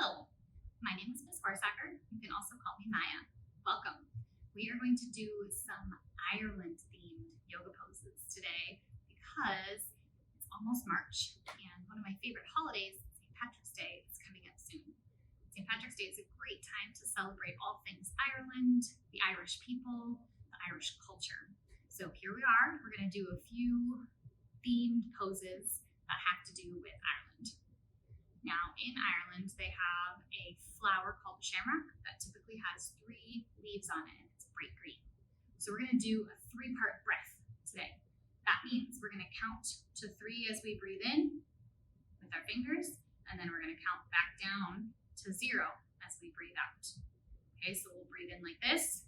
Hello, my name is Ms. Horsacker. You can also call me Maya. Welcome. We are going to do some Ireland-themed yoga poses today because it's almost March, and one of my favorite holidays, St. Patrick's Day, is coming up soon. St. Patrick's Day is a great time to celebrate all things Ireland, the Irish people, the Irish culture. So here we are. We're going to do a few themed poses that have to do with Ireland. Now, in Ireland, they have a flower called the shamrock that typically has 3 leaves on it, and it's bright green. So we're going to do a 3-part breath today. That means we're going to count to 3 as we breathe in with our fingers, and then we're going to count back down to 0 as we breathe out. Okay, so we'll breathe in like this,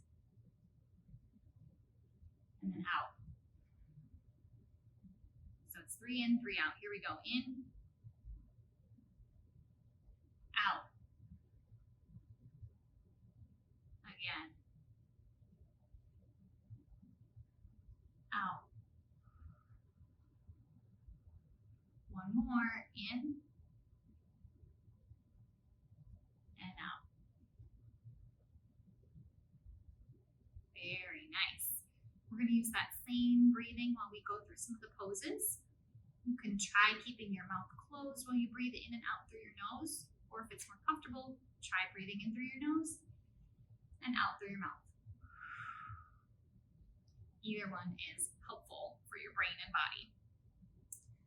and then out. So it's 3 in, 3 out. Here we go. In, out. Again. Out. One more. In. And out. Very nice. We're going to use that same breathing while we go through some of the poses. You can try keeping your mouth closed while you breathe in and out through your nose. Or if it's more comfortable, try breathing in through your nose and out through your mouth. Either one is helpful for your brain and body.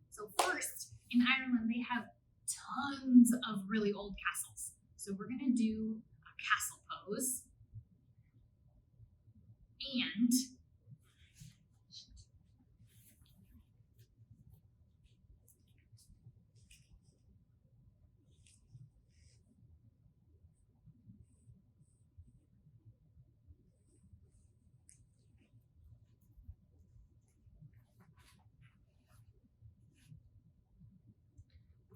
So first, in Ireland, they have tons of really old castles. So we're going to do a castle pose. And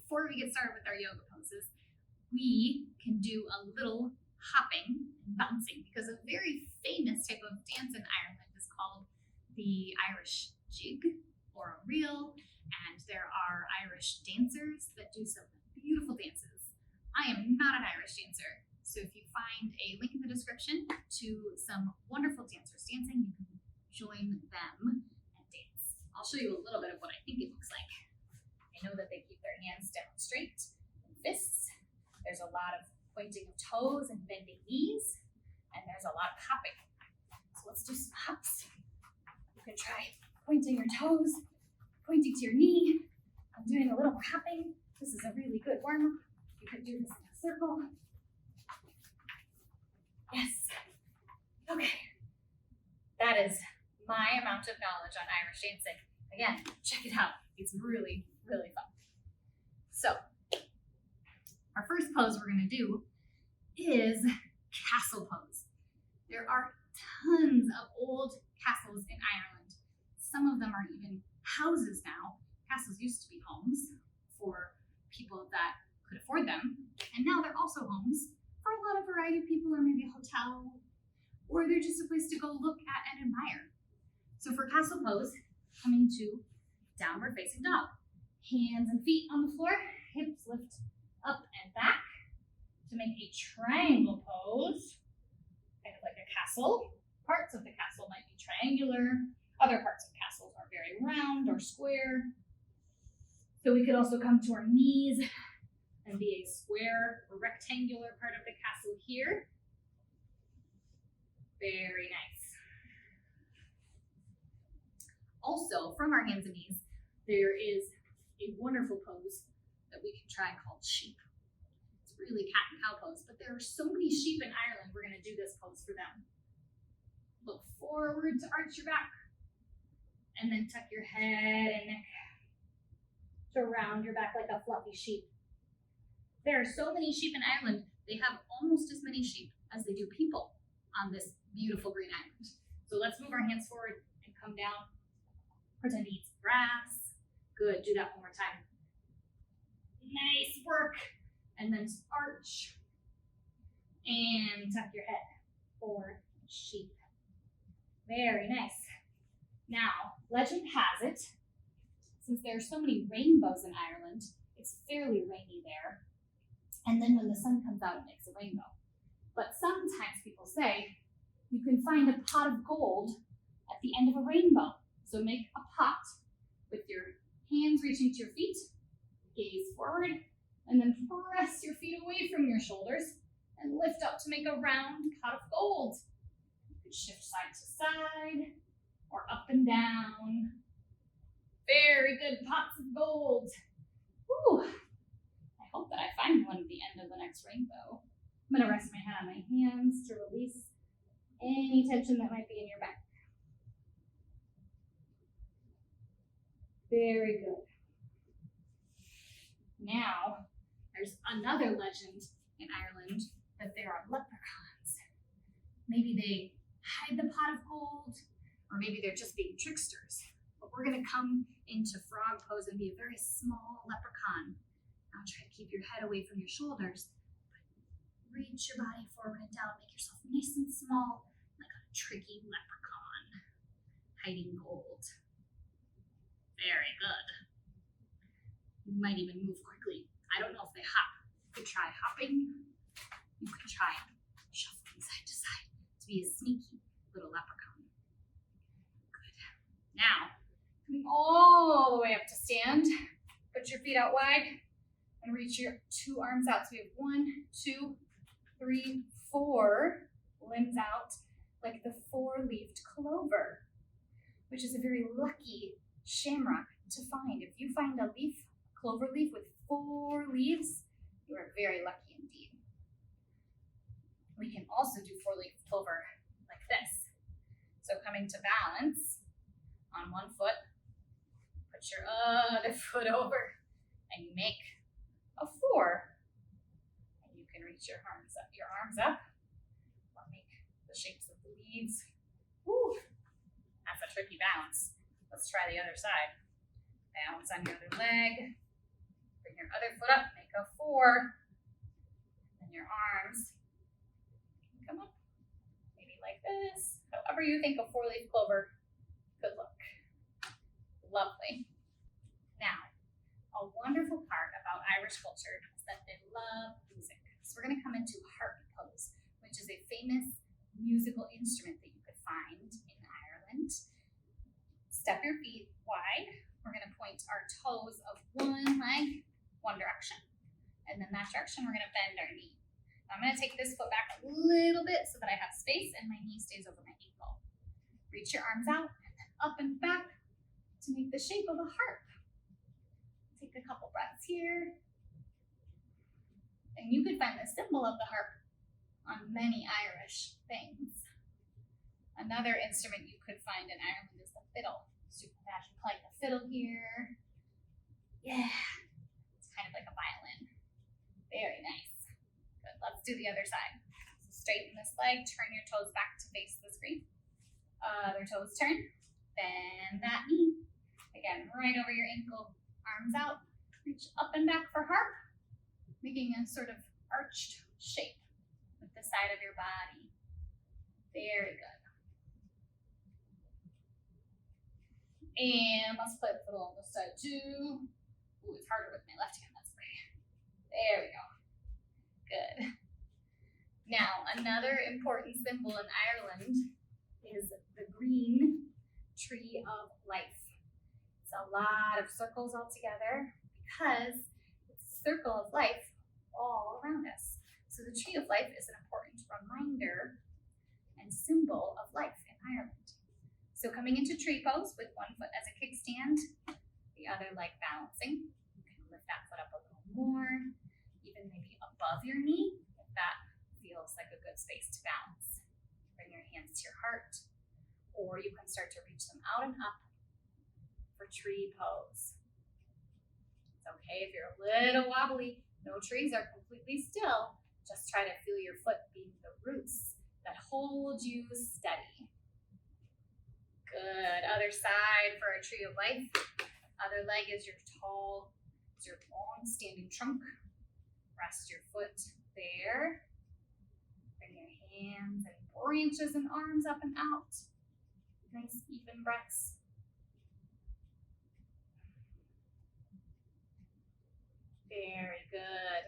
before we get started with our yoga poses, we can do a little hopping and bouncing because a very famous type of dance in Ireland is called the Irish jig or a reel, and there are Irish dancers that do some beautiful dances. I am not an Irish dancer, so if you find a link in the description to some wonderful dancers dancing, you can join them and dance. I'll show you a little bit of what I think it looks like. I know that they keep their hands down straight and fists. There's a lot of pointing of toes and bending knees, and there's a lot of hopping. So let's do some hops. You can try pointing your toes, pointing to your knee. I'm doing a little more hopping. This is a really good warm-up. You could do this in a circle. Yes. Okay. That is my amount of knowledge on Irish dancing. Again, check it out. It's really fun. So, our first pose we're going to do is castle pose. There are tons of old castles in Ireland. Some of them are even houses now. Castles used to be homes for people that could afford them, and now they're also homes for a lot of variety of people, or maybe a hotel, or they're just a place to go look at and admire. So for castle pose, coming to downward facing dog. Hands and feet on the floor, hips lift up and back to make a triangle pose, kind of like a castle. Parts of the castle might be triangular. Other parts of castles are very round or square. So we could also come to our knees and be a square or rectangular part of the castle here. Very nice. Also, from our hands and knees, there is a wonderful pose that we can try called sheep. It's really cat and cow pose, but there are so many sheep in Ireland, we're going to do this pose for them. Look forward to arch your back, and then tuck your head and neck to round your back like a fluffy sheep. There are so many sheep in Ireland, they have almost as many sheep as they do people on this beautiful green island. So let's move our hands forward and come down. Pretend to eat some grass. Good, do that one more time. Nice work. And then arch. And tuck your head. Forward, sheep. Very nice. Now, legend has it, since there are so many rainbows in Ireland, it's fairly rainy there. And then when the sun comes out, it makes a rainbow. But sometimes people say you can find a pot of gold at the end of a rainbow. So make a pot with your hands reaching to your feet, gaze forward, and then press your feet away from your shoulders and lift up to make a round pot of gold. You can shift side to side or up and down. Very good, pots of gold. Whew. I hope that I find one at the end of the next rainbow. I'm going to rest my head on my hands to release any tension that might be in your back. Very good. Now, there's another legend in Ireland that there are leprechauns. Maybe they hide the pot of gold, or maybe they're just being tricksters. But we're going to come into frog pose and be a very small leprechaun. Now try to keep your head away from your shoulders. Reach your body forward and down. Make yourself nice and small, like a tricky leprechaun hiding gold. Very good. You might even move quickly. I don't know if they hop. You could try hopping. You could try shuffling side to side to be a sneaky little leprechaun. Good. Now, coming all the way up to stand. Put your feet out wide and reach your 2 arms out. So we have 1, 2, 3, 4 limbs out, like the 4-leaved clover, which is a very lucky shamrock to find. If you find a clover leaf with 4 leaves, you are very lucky indeed. We can also do 4-leaf clover like this. So coming to balance on one foot, put your other foot over, and you make a 4. And you can reach your arms up, or make the shapes of the leaves. Woo! That's a tricky balance. Let's try the other side. Balance on your other leg. Bring your other foot up, make a 4. And your arms come up, maybe like this. However you think a 4-leaf clover could look. Lovely. Now, a wonderful part about Irish culture is that they love music. So we're going to come into harp pose, which is a famous musical instrument that you could find in Ireland. Step your feet wide. We're going to point our toes of one leg, one direction. And then that direction, we're going to bend our knee. Now I'm going to take this foot back a little bit so that I have space and my knee stays over my ankle. Reach your arms out and then up and back to make the shape of a harp. Take a couple breaths here. And you could find the symbol of the harp on many Irish things. Another instrument you could find in Ireland is the fiddle. So you can imagine playing the fiddle here. Yeah, it's kind of like a violin. Very nice. Good, let's do the other side. So straighten this leg, turn your toes back to face the screen. Other toes turn, bend that knee. Again, right over your ankle, arms out, reach up and back for harp, making a sort of arched shape with the side of your body. Very good. And let's play the fiddle on this side too. Ooh, it's harder with my left hand, that's okay. There we go. Good. Now, another important symbol in Ireland is the green tree of life. It's a lot of circles all together because it's a circle of life all around us. So the tree of life is an important reminder and symbol of life in Ireland. So coming into tree pose with one foot as a kickstand, the other leg balancing. You can lift that foot up a little more, even maybe above your knee, if that feels like a good space to balance. Bring your hands to your heart, or you can start to reach them out and up for tree pose. It's okay if you're a little wobbly. No trees are completely still. Just try to feel your foot being the roots that hold you steady. Good. Other side for a tree of life. Other leg is your long standing trunk. Rest your foot there. Bring your hands and branches and arms up and out. Nice even breaths. Very good.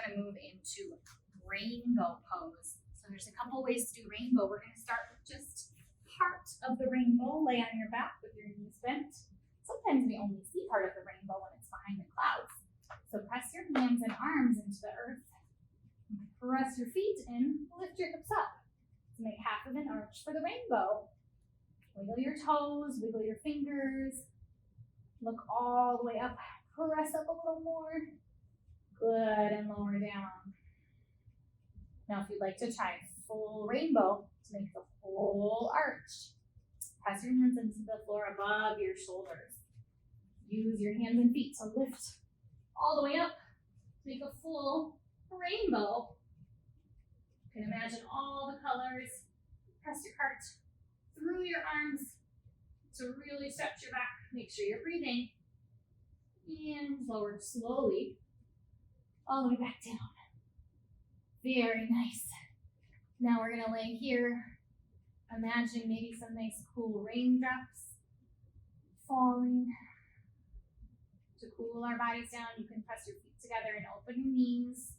going to move into rainbow pose. So there's a couple ways to do rainbow. We're going to start with just part of the rainbow. Lay on your back with your knees bent. Sometimes we only see part of the rainbow when it's behind the clouds. So press your hands and arms into the earth. Press your feet in. Lift your hips up to make half of an arch for the rainbow. Wiggle your toes. Wiggle your fingers. Look all the way up. Press up a little more. Good, and lower down. Now, if you'd like to try full rainbow to make the whole arch, press your hands into the floor above your shoulders. Use your hands and feet to lift all the way up to make a full rainbow. You can imagine all the colors. Press your heart through your arms to really stretch your back. Make sure you're breathing. And lower slowly all the way back down. Very nice. Now we're going to lay here. Imagine maybe some nice cool raindrops falling. To cool our bodies down, you can press your feet together and open your knees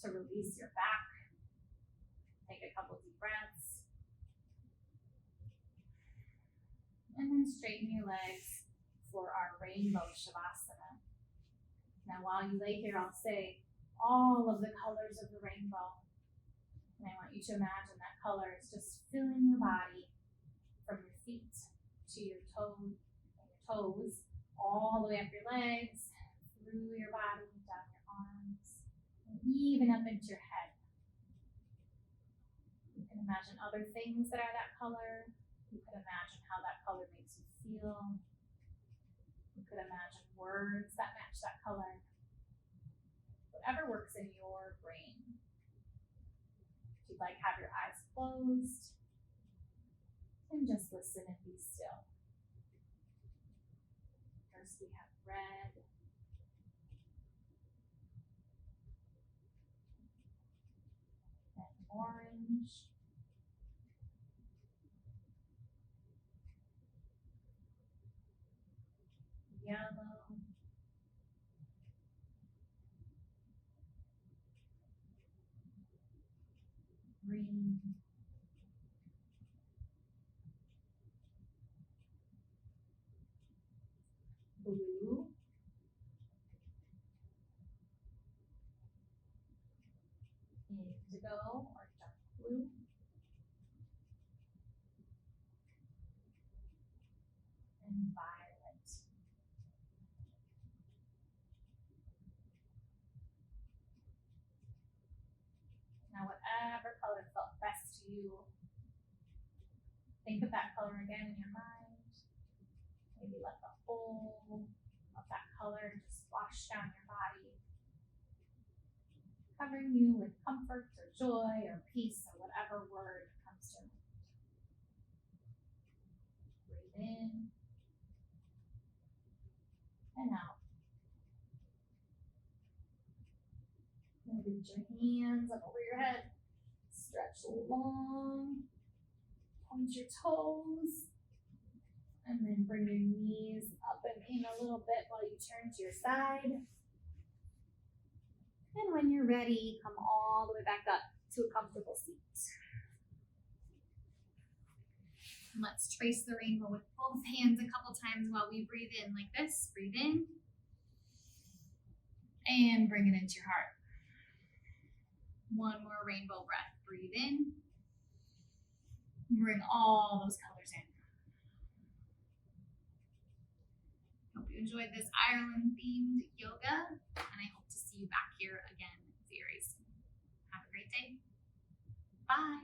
to release your back. Take a couple deep breaths. And then straighten your legs for our rainbow Shavasana. Now while you lay here, I'll say all of the colors of the rainbow. And I want you to imagine that color is just filling your body from your feet to your toes, all the way up your legs, through your body, down your arms, and even up into your head. You can imagine other things that are that color. You could imagine how that color makes you feel. You could imagine words that match that color. Whatever works in your brain. If you'd like, have your eyes closed and just listen and be still. First we have red, then orange, yellow, green, blue, indigo or dark blue, and violet. Now whatever color felt best to you, think of that color again in your mind. Maybe let the whole of that color just wash down your body, covering you with comfort or joy or peace or whatever word comes to mind. Breathe in and out. Now reach your hands up over your head. Stretch long. Point your toes. And then bring your knees up and in a little bit while you turn to your side. And when you're ready, come all the way back up to a comfortable seat. And let's trace the rainbow with both hands a couple times while we breathe in like this. Breathe in. And bring it into your heart. One more rainbow breath. Breathe in. Bring all those colors in. Hope you enjoyed this Ireland-themed yoga, and I hope to see you back here again very soon. Have a great day. Bye.